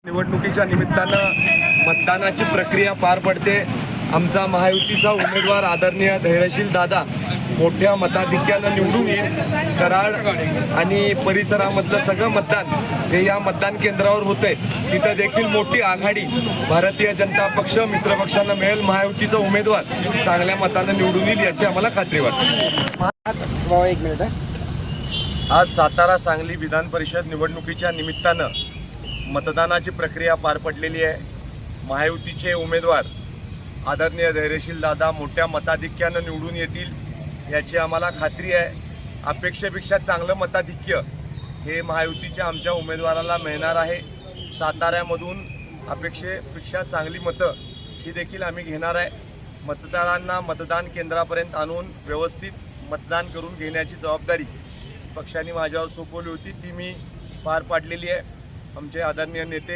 निवडणुकीच्या निमित्तानं मतदानाची प्रक्रिया पार पडते। आमचा महायुतीचा उमेदवार आदरणीय धैर्यशील दादा मोठ्या मताधिक्यानं निवडून येईल। कराड आणि परिसरामधलं सगळं मतदान जे या मतदान केंद्रावर होतंय तिथं देखील मोठी आघाडी भारतीय जनता पक्ष मित्रपक्षांना मिळेल। महायुतीचा उमेदवार चांगल्या मतानं निवडून येईल याची आम्हाला खात्री वाटते। एक मिनिट आज सातारा सांगली विधान परिषद निवडणुकीच्या निमित्तानं मतदानाची प्रक्रिया पार पडलेली आहे। महायुतीचे उमेदवार आदरणीय धैर्यशील दादा मोठ्या मताधिक्यानं निवडून येतील याची आम्हाला खात्री आहे। अपेक्षेपेक्षा चांगलं मताधिक्य हे महायुतीच्या आमच्या उमेदवाराला मिळणार आहे। साताऱ्यामधून अपेक्षेपेक्षा चांगली मतं ही देखील आम्ही घेणार आहे। मतदारांना मतदान केंद्रापर्यंत आणून व्यवस्थित मतदान करून घेण्याची जबाबदारी पक्षाने माझ्यावर सोपवली होती ती मी पार पाडलेली आहे। आमचे आदरणीय नेते